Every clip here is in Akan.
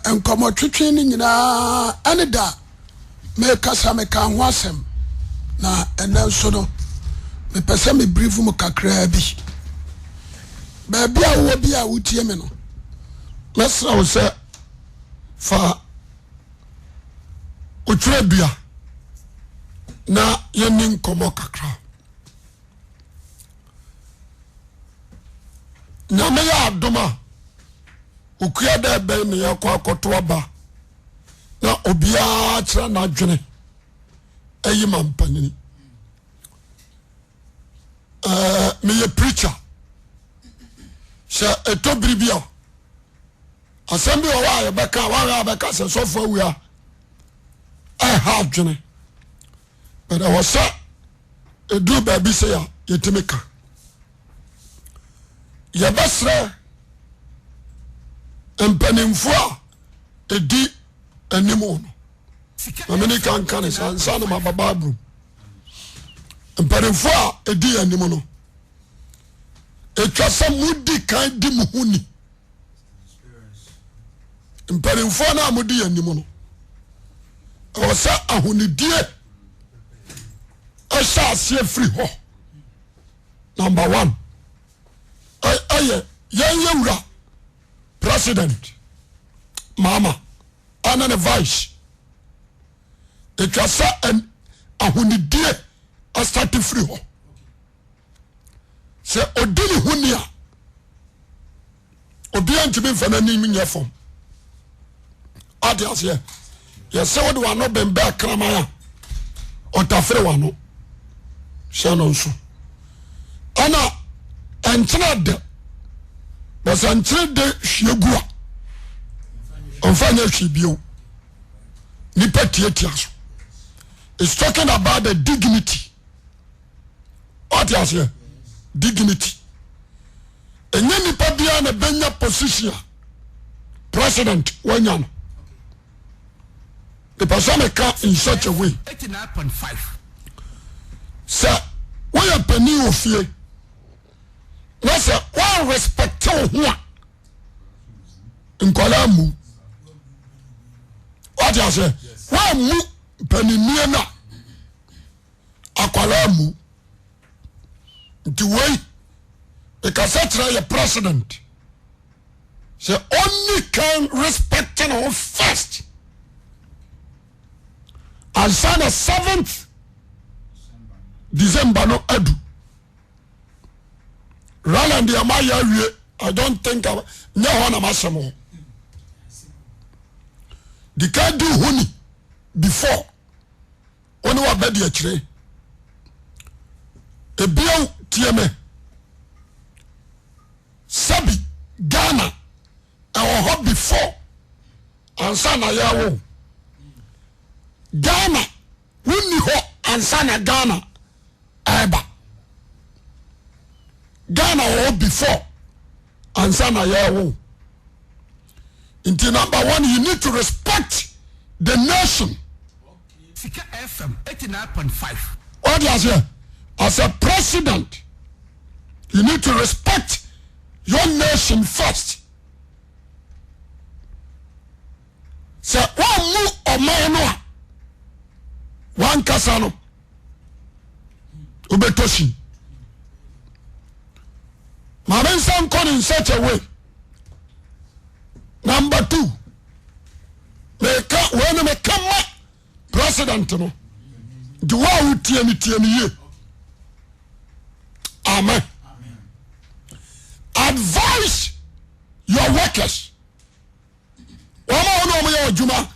enkomo twetwe ni nyina ane da me kasa me kan ho asem na ena so no me pese me brief mu kakra bi ba bia wo bia wotie me no mesra wo se fa otwe bia na yeni nkomo kakra na me ya adoma okuya da be me yakwa akoto aba na obia kira na adwene ayi mampanini me ye preacher se etobiri bia asembi o wa ye beka se sofo awia ha adwene but I was edu ba bi se ya yetimeka ye basre empanimfo a edi animo no ameni kan sansa no mababa bru empanimfo a edi animo no etwa mudi kan di muhuni empanimfo na mudi animo no o sa ahunidie asa asie free ho number 1 aye yewura president mama ana ne vice etwasa en ahunidie start free ho se odini hunia obi antime mfana ni minye fom adias ye se wode wano bembe akramaya otafre wano shano nso ana enchina de basa enchina de hwiegua onfanya hwibio ni petietiaso. It's talking about the dignity. What is here? Dignity. And then the Pabian a benya position president when the person come in such a way. 89.5. Sir, we are penny of fear. No, sir, one respect one in Kolamu. What is here? One mu penny near Akwalamu. The way the cassette a president. Say only can respect him first. And sign a 7th December no adu. Roland the Amaya, I don't think no one am asamo. The can do honey before when you are bed yet. A bill TMA Sabi Ghana our hot before and Sana Yawo Ghana wouldn't hot and Sana Ghana Eba Ghana hot before and Sana Yawo. Into number 1, you need to respect the nation. Sika FM 89.5. What does here? As a president, you need to respect your nation first. Say one mu omano one kasano ubetoshi. Maben san kon in such a way. Number 2, when me come president no, the one who tieni ye. Amen. Advise your workers. Wama ono juma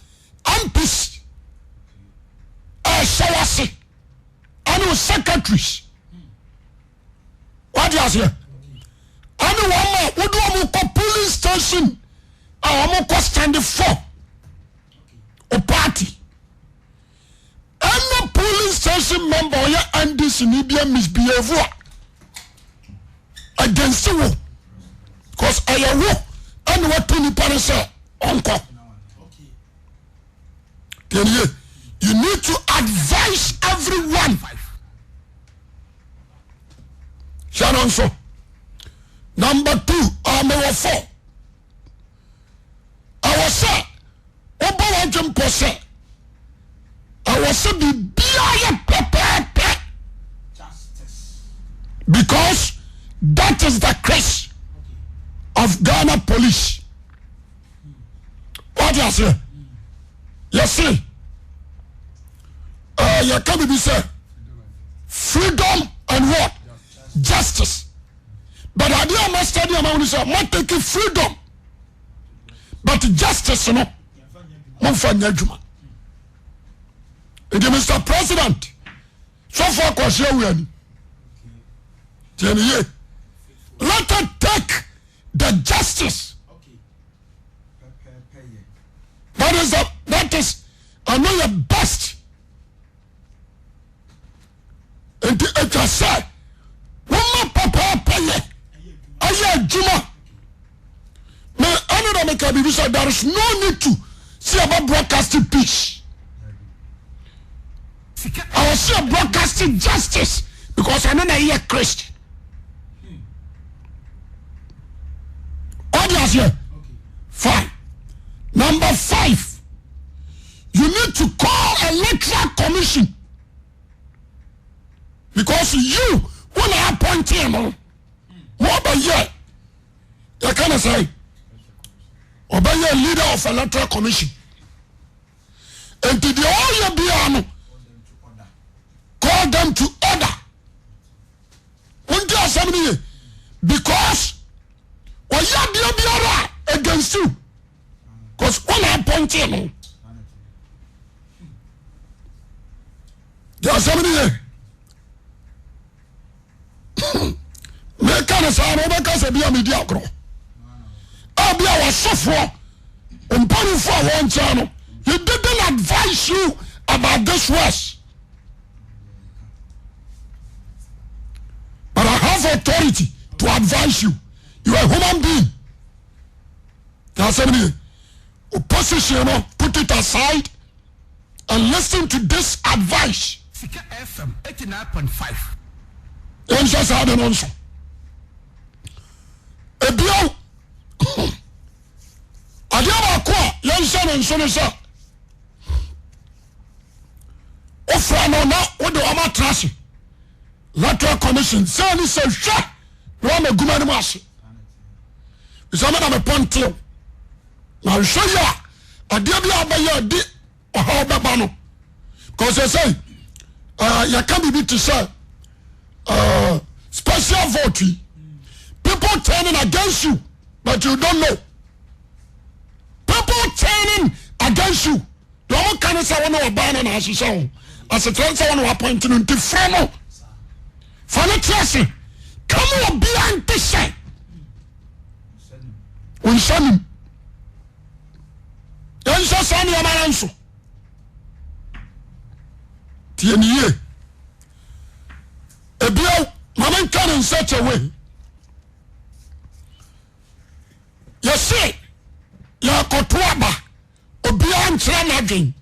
ampis shawasi anu secretaries. What do you say? Anu wama udu amu ko police station. I'm going stand for a party. And the police station member and this Libya misbehavior against you. Because I am and what Tony Pan say, uncle. Then you need to advise everyone. Shannon so. Number 2, I'm over 4. I was say I was say be pepe because that is the case of Ghana police. What you say? You see, you can be say freedom and what? Justice. But I didn't understand you. I'm not taking freedom, but justice, no. Mr. President, so far, let us take the justice. That is, I know your best. And it has said, Mama Papa Pay, Aya Juma. Now, I know that there is no need to see about broadcasting peace. I will see broadcasting justice because I know that you're Christian. Audience here. Fine. Number 5. You need to call a electoral commission. Because you, when I appoint him, what about you? You can't say, obey a leader of electoral commission. And to the all your call them to order. Because against you. Because when I appoint him, there are somebody here. Make a sound over because be a mediocre. I'll be our software and pay for one channel. He didn't advise you about this worse. But I have authority to advise you. You are a human being. There are somebody here. Opposition, put it aside and listen to this advice. Sika FM 89.5. Yẹn sá de no nso. Ebio. Ade baako a yẹn sá ne nso ne sá. Ofra no na wo de ama trase. Electoral commission say ni say hwe. No am aguma ne mu ase. Bisa me na me ponte. Na hwe ya. Ade bia abaye di oha baba no. Because they say you can't be to say special vote. People turning against you, but you don't know. People turning against you. The whole kind of say one or ban and as you say, as a trans one who appointed into Freno. Funny tracing. Come on, be anti-say. We send him. Then so send your man answer. Tienye. Ebio, mama can in such a way. You see, you are Kotuaba, Obia and Tranagin.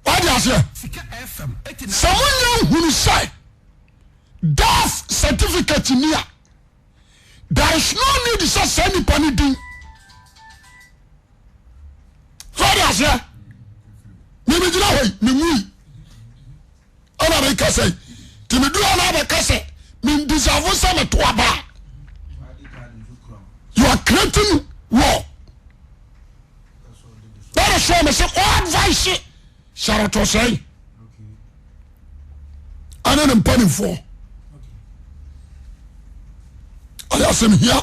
What do you say? Someone who say, death certificate in here. There is no need to send anything. What do you say? Mimi jina hoi, mimi. Ona me kase. Timi do ona me kase. Min deserve some tuaba. You are creating war. That is why I say, all advice. Sharato say. I don't am planning for. I ask him here.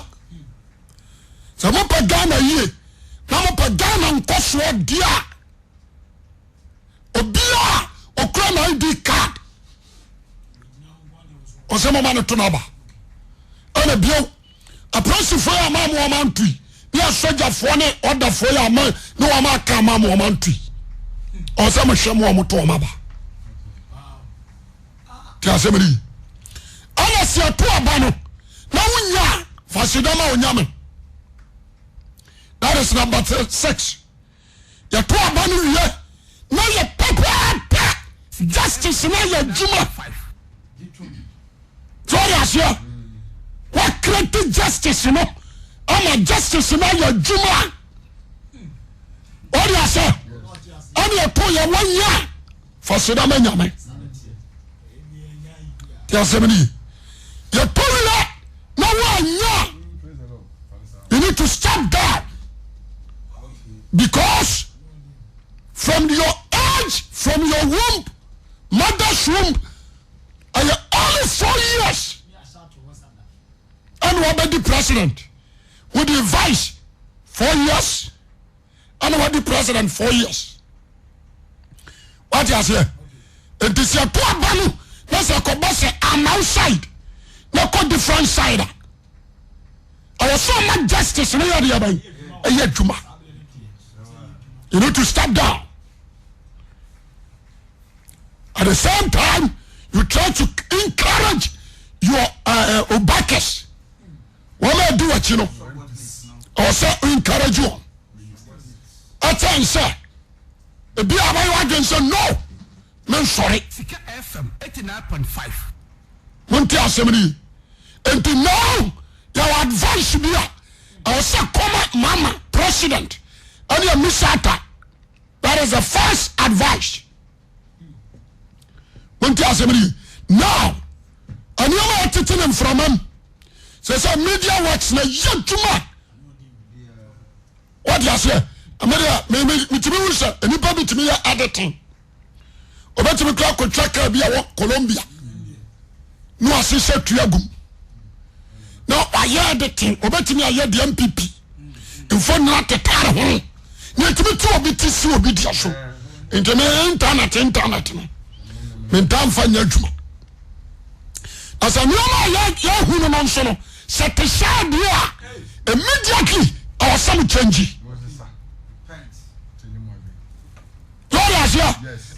So mo pa Ghana ye. Na mo pa Ghana nkoso dia. Obia okra na ID card. Osemo manu tunaba. Ana bio approach for ya mamu amantui. Bi asoja fo ne order for ya man no ama ka mamu amantui. Osemo hwemu amoto omaba. Ti asemri. Ana si atu aba no. Na wunya fasidama onyame. That is number 6. Ya tu aba no ye. Na ye papa justice na ye juma. Sorry asia. What create justice no? Ama justice na ye juma. What you say? And you told you 1 year for Sidama Yame. Yes, you told that no 1 year. You need to stop that. Because from your age, from your womb, mother's womb, and only 4 years. And what about the president? With the vice, 4 years. And what the president, 4 years. What you say? It is your poor balu. Let's say I'm outside. Not on different side. I was so much justice. You need to step down. At the same time, you try to encourage your backers. What may I do what you know? Or say encourage you. I tell you, sir, the be about you say no. Man, sorry. Sika FM 89.5. Monte assembly. And to know your advice be I say come mama president. And your misata. That is the first advice. Monte assembly. Now, and you are teaching him from him. Say media works na yetuma. What you say? America, me to me say, any people to me editing. Obeti me kla contract bi a Colombia. No asese tuagum. No aye editing. Obeti me aye the MPP. Info na tetare ho. Na to me to obi tisi obi dia so. Internet no. Me ntam fa nya adwuma. Asa me ma ya hu no nso no. Set aside there immediately our some change. Yes.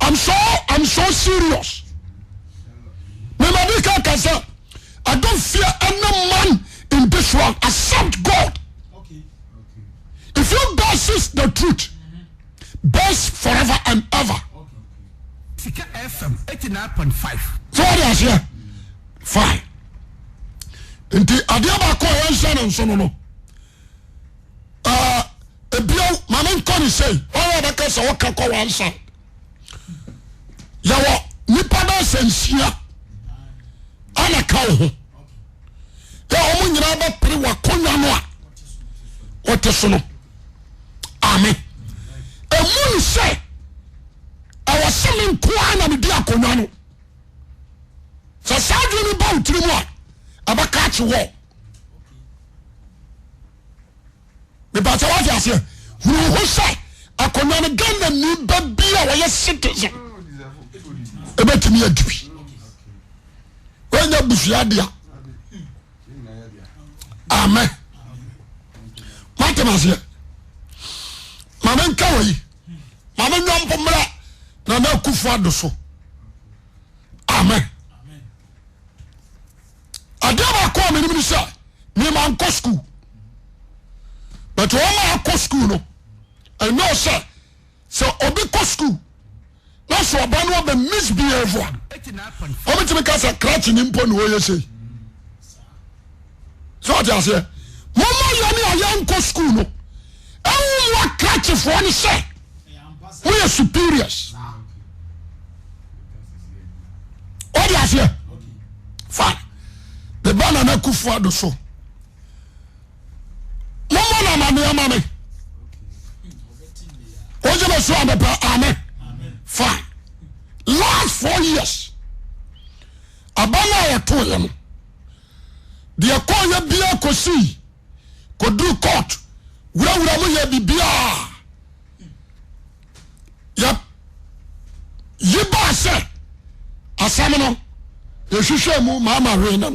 I'm so serious. I don't fear any man in this world except God. Okay. If you basis the truth, best forever and ever. Sika FM 89.5. So what is here? Fine. Inti adiaba ko yansan nso no. Ebio mama nkoni say all the case o ka ko wan side. Yawo nipa da sensia. Ana ka ho. Ya o munyina ba pere wa konya no a. Wote no. Amen. Emu say awa semin kwa na me di akonya no. So sadu ni ba utiri mu a abaka chi wo. Because what you say, who say, I can not again the new baby or a citizen. About me a tree. When you bush, amen. Matamas here. Mamma Cowie, Mamma Yampomra, Nana Kufa so. Amen. I never call me, sir, near my uncle school. But when I go school, no, I know, sir. So, Obi go school. That's what I know the misbehavior. How much because I crouch in impon where you say. So, what I say, Mama, you young go school, no. I want catch for one say. We are superiors. What do you say? Fine. The banana kufu do so. Mama. Amen. Fine. Last 4 years. Abana ya told him. The call ya bia kosi. Could do court. Wura ya bibia. Yep. Yiba se. Asamino. Yeshisha mu mama reina.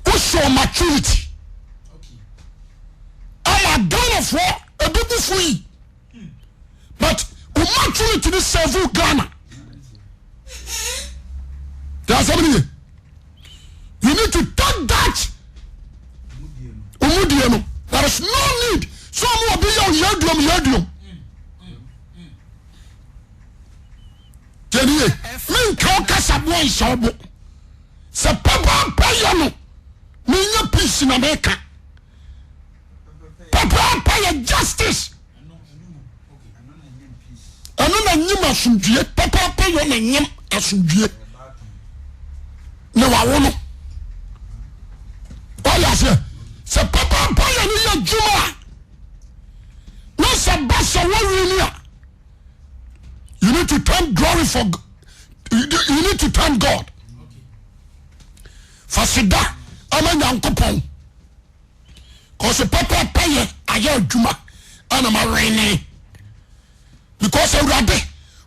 Uso maturity. I'm a Ghana for a bit free. But we maturity to serve Ghana. There's somebody. You need to take that. There is no need. So more be your yadium. Me kasa boy sabo. Se papa payano. Me nya peace in America. Papa pay justice eno na nyim asundue papa yo na nyim asundue ne wawo no oya se papa yo ni ya juma no se baso wo you need to thank glory for you need to thank God fasida ama nyankopon cause papa paye aya juma ana ma rene because everybody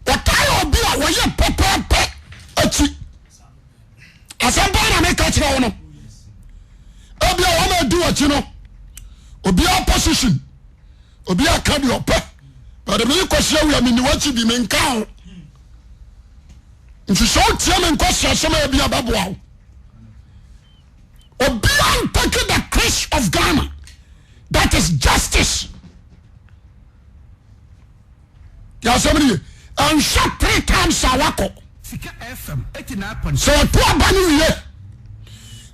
what I obi a wo ye papa achi asamba na make a kire wo no obi a wo ma du achi no obi opposition obi a ka di opa but me kwose wi amini wachi bi me nka ho nti so tie me kwose asema bi ababoa obi an take the Christ of Ghana that is justice. Ya somebody and shot 3 times awako. Sika FM 89.7. So to abani ye.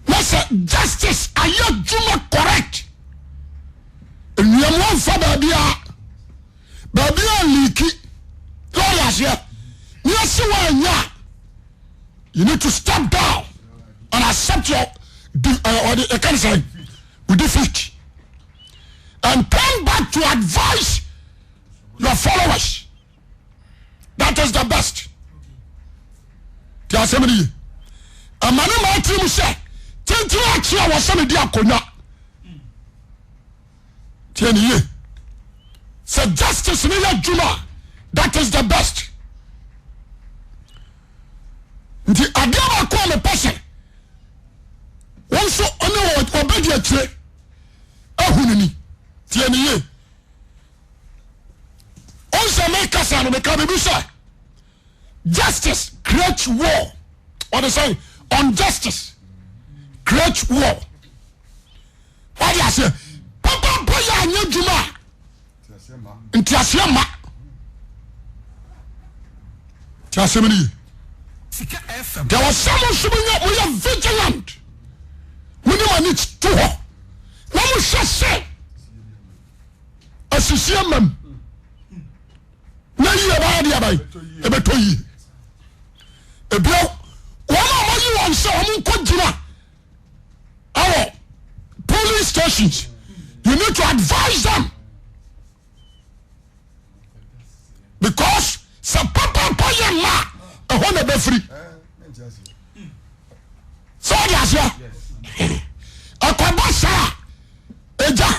Let's justice ayo juma correct. Nyamon fa babia leaky. Lawyers here. Yes nya. You need to step down and accept your or the can say with defeat. And come back to advise your followers. That is the best. Tia semeni. Amanu ma timu se. Tinti achia wo se me di akonya. Tieni ye. Say justice ni ya juma. That is the best. Nti adiama ko me pese. Wonso ono obedi akire. Ahununi. Tieni ye. Also make us and justice creates war. What they say? Injustice creates war. What do you say? Papa Paya Nyajuma Intiasiama Tiasemini. There was someone we are vigilant. We need to her. Now we shall say Assisiamam. Na yi ba dia bai e beto yi e bio wona mo yi won se o ko jira our police stations. You need to advise them because some papa paye ma e ho na be free so dia sia akwaba sa eja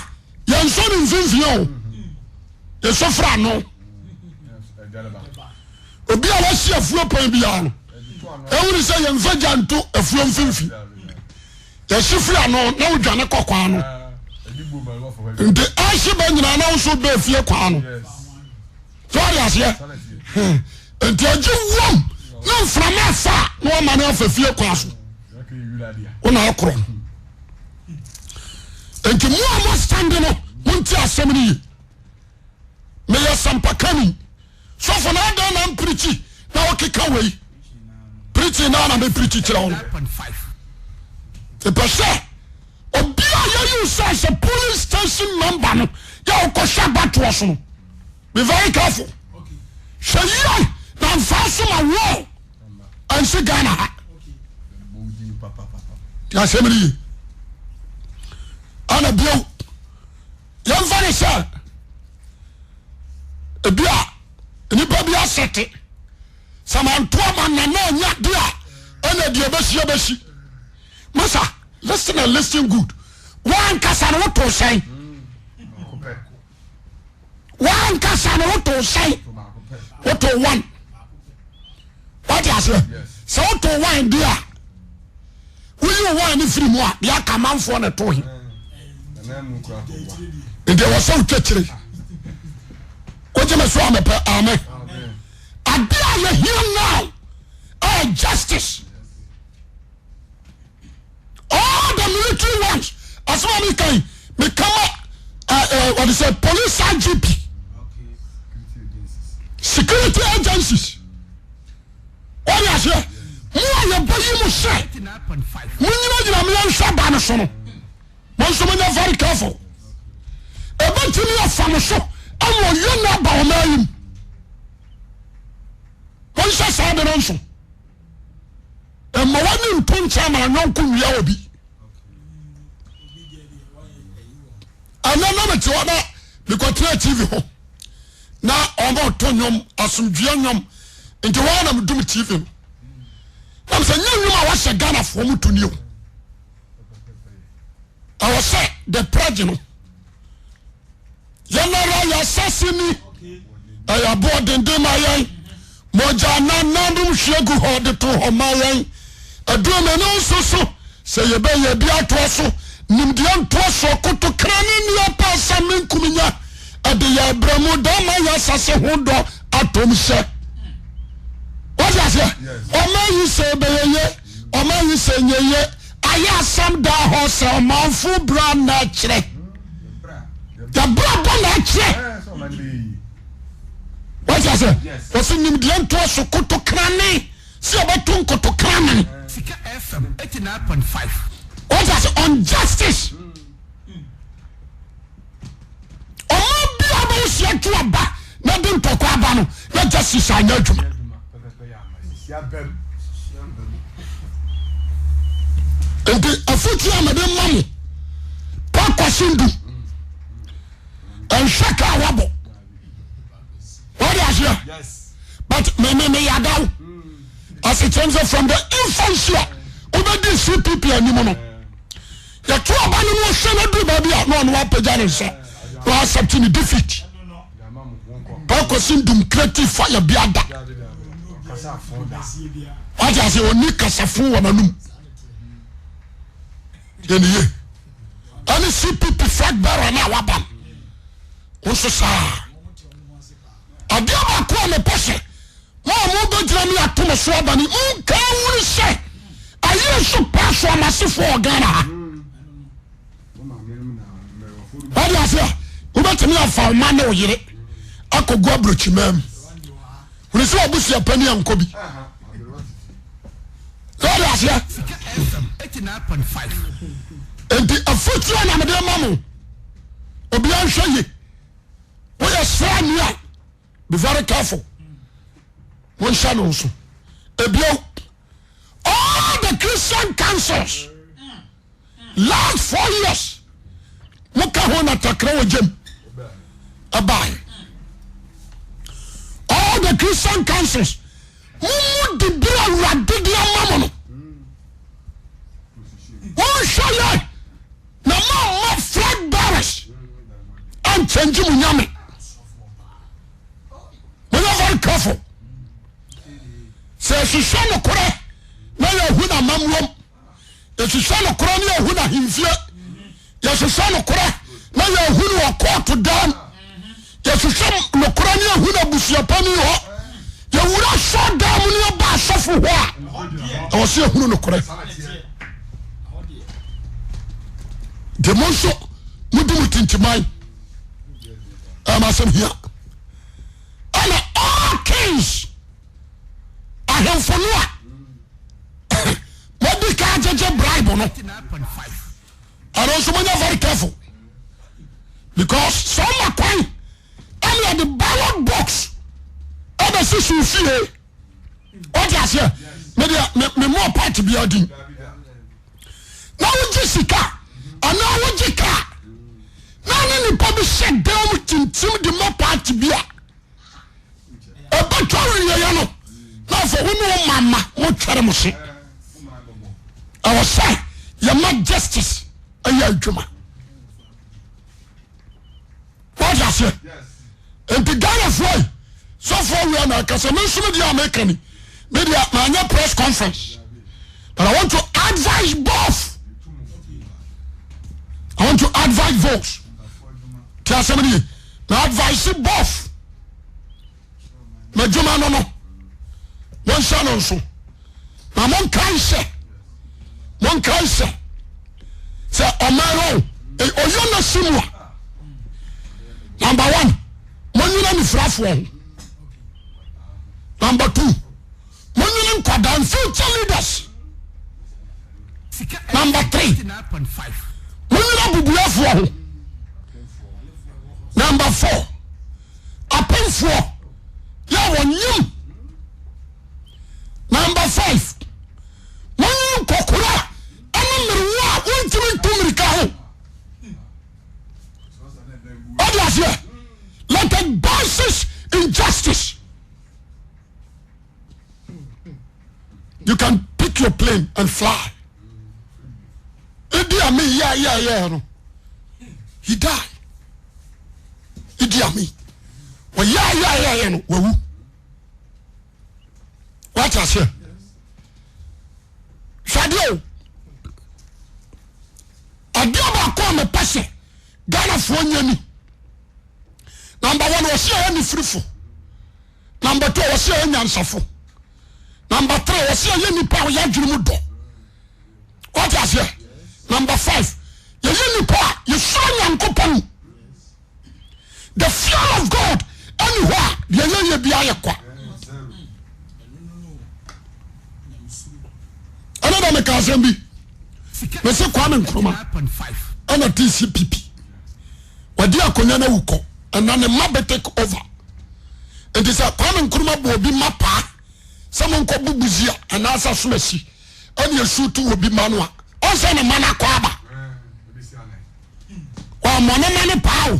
yan so ni mfimfio e so fra no obi a wasi afuo pan bia no ewuri se ye mfa janto afuo mfimfi ye sifri ano na odwane kokwa no nde ashi ba nyina na so be fie kwa no sorry asia nde agi wom na mframa fa na o ma na fa fie kwa so ona akro nti mu am stand no munti asem ni me ya sampakani. So for now, I'm preaching. Now, okay, can we? Preaching now, I'm preaching. 9.5. The person, you say a police station member. You go shut back to us. Be very careful. So you now fasten a wall and say Ghana. Yes, Emily. And a bill. Young father said, a beer. Nipa bi asete samantoa manana nya dia ena dia besi masa listen and listen good one kasa no to say one kasa no to say what to one what you say so to one dia will you one free mo dia kamanfo na to him and there was so church. Amen. And they are here now. Oh, justice. All the military ones. As well as become what is it? Police IGP. Security agencies. What is here? More you buy you say. 89.5. When you know you are Shabana sono. Most of them are very careful. Eventually, a family show. ɔmo yɛ na ba ɔmo ayim wɔn hyɛ saa de no nso ɛmɛ wɔn nto nkyɛn ma nyɔnko nwia obi ɛnɛ na mete hɔ na mekɔtena TV hɔ na ɔmo to nnwom asomdua nnwom nti wɔn na medum TV no na sɛ nyɛ nnwom a wɔhyɛ Ghanafoɔ mu to ni o ɛwɔ sɛ the pledge no yɛnara yɛasase ni ɛyɛ aboɔ denden ma yɛn mogya nanandom hwie gu hɔ de to hɔ ma yɛn aduoma no nso so sɛ yɛbɛyɛ bi atoa so nimdeɛ ntoa so kotokra ne nneɛ pa sa menkum nya ɛde yɛ abrɛ mu da ma yɛ asase ho dɔ atom hyɛ wɔde aseɛ ɔma yi sɛ ɛbɛyɛye ɔma yi sɛ nyɛye ayɛ asɛm da hɔ sɛ ɔmanfo bra na kyerɛ yɛbra bɔ na kyerɛ wɔde aseɛ wɔsɛ nimdeɛ ntoa so kotokra ne sɛ yɛbɛto nkotokra ne Sika FM 89.5. What is injustice? Oh, be able to to aba. Na dem to kwa aba no. Na justice anya adwuma. Enti afutu amade mamu. Pa kwasindu. En shaka wabo. What is here? Yes. But me yadaw. As it turns out from the infancy, over this CPP anymore. The two of them will send a do baby at one pajan, sir. We are accepting the defeat. Pacosin dum creative fire biada. What I say, only Casafu and Anum. In the year. Any CPP flag bearer now, Wabam. Also, sir. I dear my corner person. Mo go jira mi atomo so abani nka wuri se ayi so paso amase for Ghana wadi asia ubetimi afa ma na oyire akogu abrochimam wuri se obusu apani anko bi wadi asia 89.5 enti afutu na me de mamu obi anhwe we are sra be very careful. One shadow also. All the Christian councils last 4 years. Mukahona takrewo jem. Abai. All the Christian councils. Mumu dibira radidia mamono. One shadow. Na ma flag bearers. And change munyame. We are very careful. Say she shall no kore na yehuna mamwom she shall no kore na yehuna himfie yes she shall no kore na yehuna court down yes she shall no kore na yehuna busuapani ho yewura so down ne ba asofo ho a o se yehuna no kore de monso mudu tintimai amasem here and all kings I have for no. What the car bribe no? And also when you're very careful. Because some are quite any of the ballot box ever since you see what I say, me more party be adding. Now Jessica, and now what you car. Now any public shut down with the more party be a battery. Now for who mama, what try I was say, you're not justice, and you're Juma. What I say? And the guy of way, so far we are not, because I mentioned the American media, my press conference. But I want to advise both. I want to advise both. Tell somebody, now advise both. My Juma no. One son also. Now one can say, say Omaro, Oyona Simwa. Number one, Monument Frafwell. Number two, Monument Kwadan future leaders. Number three, Monument Bubuafwell. Number four, for. Yeah, one you. Number 5. When you kokura, and one to me. Like a basis injustice. You can pick your plane and fly. Idi Amin, yeah. He died. Idi Amin. Well, yeah. No. What I say? Shadow. I do about call me passe. Ghana for nyani. Number 1 was here any fruitful. Number 2 was here any answerful. Number 3 was here any power yajumudo. What I say? Number 5. You power, you son and coupon. The fear of God anywhere, you be ayakwa. Another make assembly. Me say Kwame Nkrumah. Ana TCPP. Wadi akonyana uko. And then the map take over. It is a Kwame Nkrumah will be mapa. Someone called Bubuzia and answer Sumesi. And your shoot will be Manua. Also a mana kwaba. Or Monamani Pow.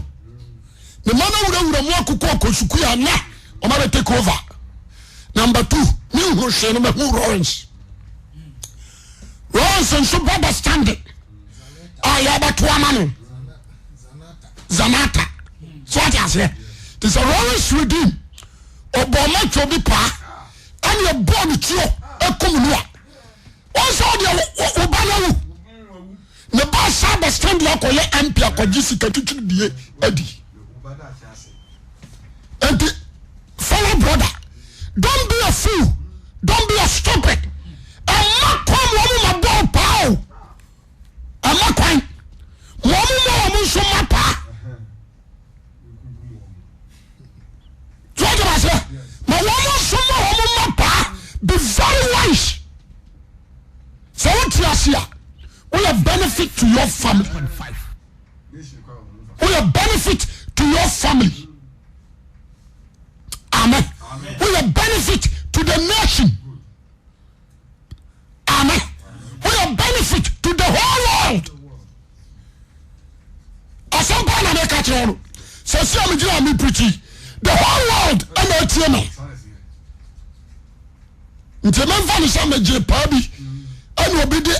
The man would have walked Sukuya na or maybe take over. Number 2, New Hussein Lawrence. Lawrence and Subaba standing. I have a 2 man. Zanata. So what I say? This is a Lawrence redeem. Obama Chobi Pa. And you're born with you. A Kumunua. Also, the Obama. The boss Sabah stand like a MP or Jessica to the Eddie. And fellow brother, don't be a fool. Don't be a stupid. I'm not coming my ball pow. I'm not quite. Woman, so my pa. So I say, my woman, so my pa. Be very wise. So what you see? Will a benefit to your family. Will a benefit to your family. Amen. Will a benefit to the nation. Amen. Will a benefit to the whole world. As some kind of make a tell. So see me preaching. The whole world and the TMA. Ntemen fa ni sa me je pa bi. And will be the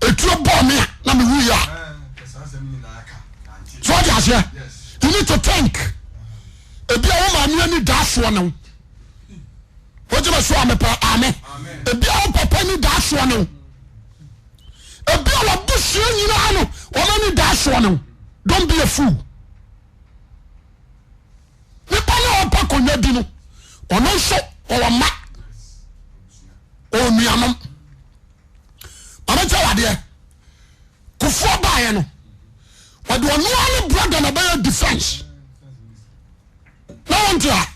a true bomb here. Now we are. So what you need to think. A be a woman, you need dash one. What you show me, amen. A be a papa, you dash one. A be a bush, you know, woman, you dash one. Don't be a fool. You can't pack on your dinner. Or no shop or a mat. Oh, me, I'm tell you there. Kufo buy no. But do no any brother na buy defense. No one there.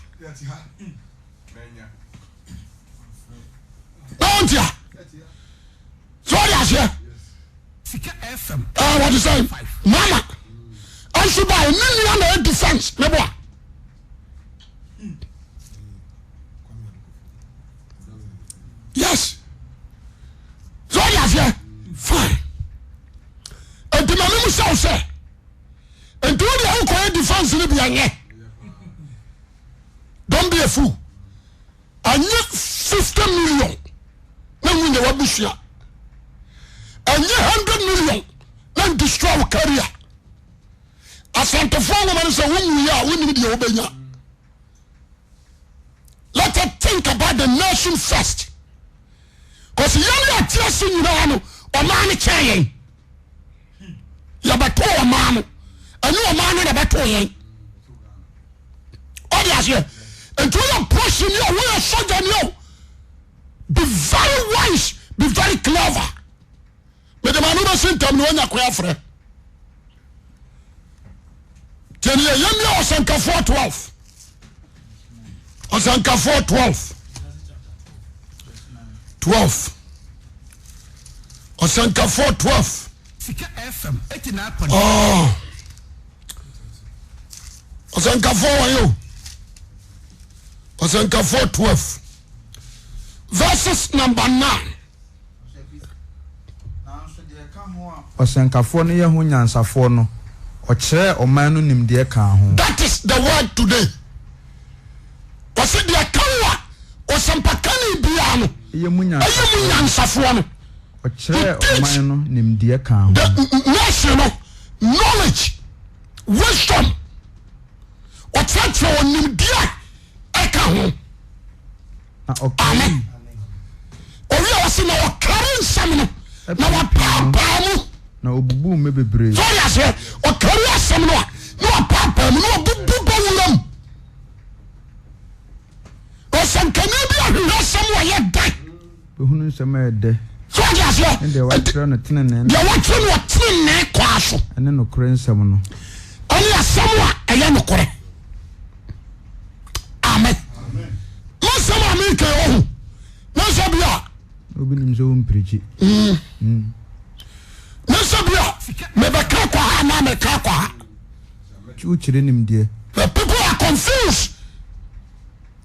No one there. Sorry, I say. Sika FM. What you say? Mama. I should buy no defense. Me boy. Yes. Sorry, I say. Fine. And the man who say, and do the whole defense in the don't be a fool. I need 50 million. Then we never be sure. I need 100 million. Then destroy our career. As I to follow and say, when we are, we need the obey. Let us think about the nation first. Because young are testing you know, or man chain. Yabato man, and you a man in a battle. All the here, and to your pushing you, we are so than you. Be very wise, be very clever. But the man who doesn't tell me when you're queer for. Tell you, you know, Sanka 412. Or Sanka 412. 12. Or Sanka 412. FM 89.5. Oh. Osanka for you. Osenka 4:12 verses number 9. Osenkafo no ye ho nyansafo no okire oman no nimde ka ho. That is the word today. Osi de kawa osempakani bia no Ye mu nyansafo no okire oman no nimde ka ho. The nation no knowledge, wisdom, what's your nimde eka ho. Amen. Owi wasi na okare nsam no na wapapa mu na obubu me bebre. So ya say okare asam no na wapapa mu na obubu bawulam. Osankani bi ahwesam wa ye dan. Behunu nsam ede. So ya say ende wa tire no tenene. Ya wa tire no tenene kwa so. Ene no kore nsam no. Ani asam wa eye no kore. Amen. Masam amike ohu. Nasabia obi nim so mprichi. Nasabia me be ka kwa na me ka kwa. Uchire nimde. The people are confused.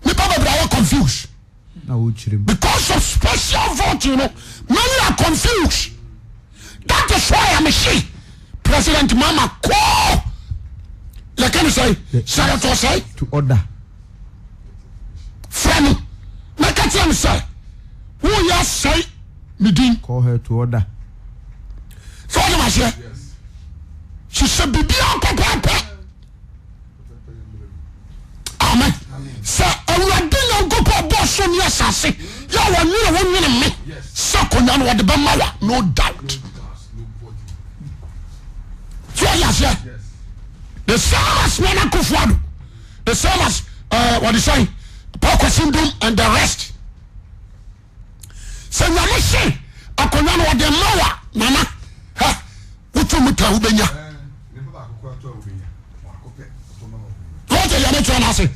The people are confused. Na uchire. Because of special vote, you know, many are confused. That is why I'm see President Mama call. Like can you say, Senator say to order. Friend, make it him say, who you say, Midin? Call her to order. So what am I say? She said, "Bibi papa." Amen. Say, "Awurade Nyankopɔn bɔ so ni asase. Ya wa ni me. Sakonya no de bemawa, no doubt." So ya say, the same as Nana Kufuor, the same as what is saying, Pokosindum and the rest. Say nyame se, akonya no de mawa, nana. Ha, wutu muta ubenya. What are you trying to say?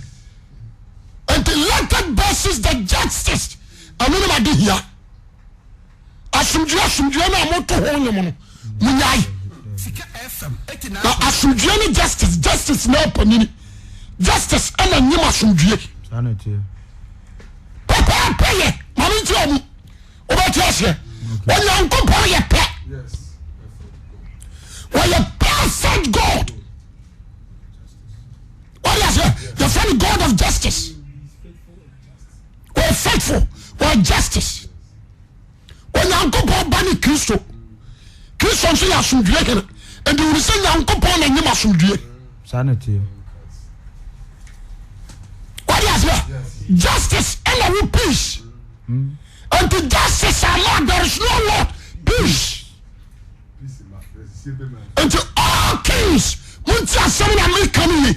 And the elected versus the justice. I mean, I did here. Asumdue na moto ho nyom no. Munyai. Na asumdue ni justice na panini. Justice ana nyim asumdue. Sanity. Papa pay. Mami nti obati ase. Onyankopon ye pe. Yes. Well, a perfect God. What is it? The friend God of justice. We're faithful. We're justice. When Yankopon bani Christo, Christo say asumdue, and you will say Yankopon and you asumdue. Sanity. What is it? Justice and peace. And to justice and law, there is no law. Peace. And to all kings, munti asem na me kan ni.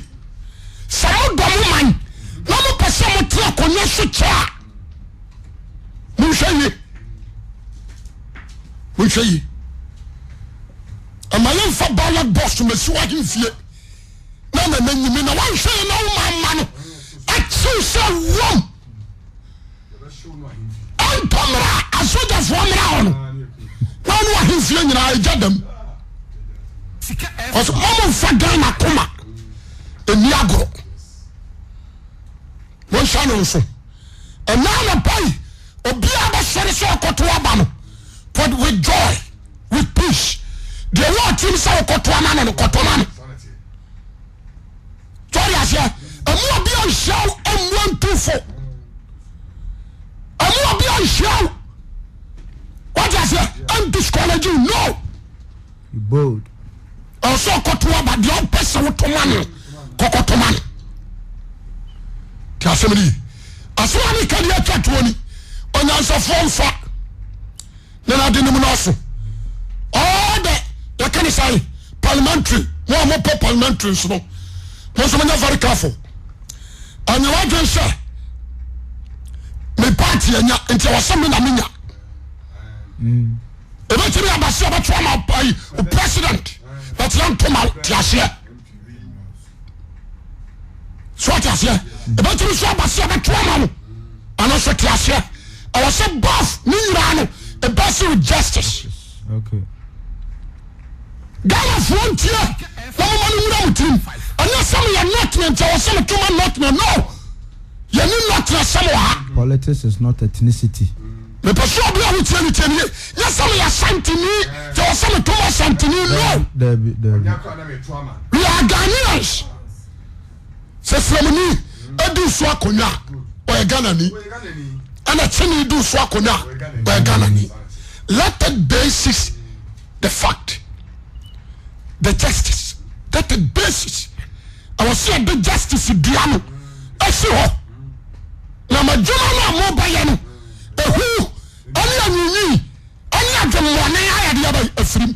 Samo domo man, na mo pese mo tre akonya so cha. Munhwe. Amaye fa ballot box me so agin fie. Na nyimi na wan hwe na wo mamma no. Achi se wom. Antomra asoja fo mra ono. Na no ahim fie nyina ajadam. Because mama fagan na koma eni agro won shano so and now na pai obi aba sere so okoto aba no but with joy with peace the word team say okoto ama no okoto ma no sorry asia amu obi on show M124 amu obi on show what I say I'm discouraging no bold. Also kotoa ba de opese wotomane kokotomane ti asemni aswani kadi atwatoni onyansafo mfa na de nim no so all the can say parliamentary mo parliamentary so no so manya very careful and you want to say me party anya nti wasem na menya eventually abasi abatwa ma president but young Toma Tiasia. So Tiasia. Eventually, so Basia Trauma and also Tiasia. I was a buff, Nirano, a person with justice. Okay. Ghana frontier, no money without him. Unless some are not meant to some not no. yɛne nnɔtena sɛm wɔ ha. Politics is not ethnicity. mepɛ so obi a wotie ne tienie nyɛ sɛ meyɛ santini sɛ wɔ sɛ metoma santini no. Dabi. We are Ghanaians. Sɛ Flamini edi so akonya ɔyɛ Ghanani ɛna Kyene di so akonya ɔyɛ Ghanani. Let it basis the fact, the justice. Let it basis. I was saying the justice dua no ɛsi hɔ na ma dwuma no a mo ba yɛ no ehu ɔne anyinyi ɔne adwemmɔne ayɛde aba afirim.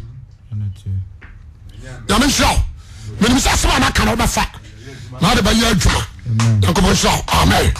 Nyame nhyira wo. Menim sɛ asɛm a naka no wobɛfa na wode bɛyɛ adwuma. Nyankopɔn nhyira wo. Amen.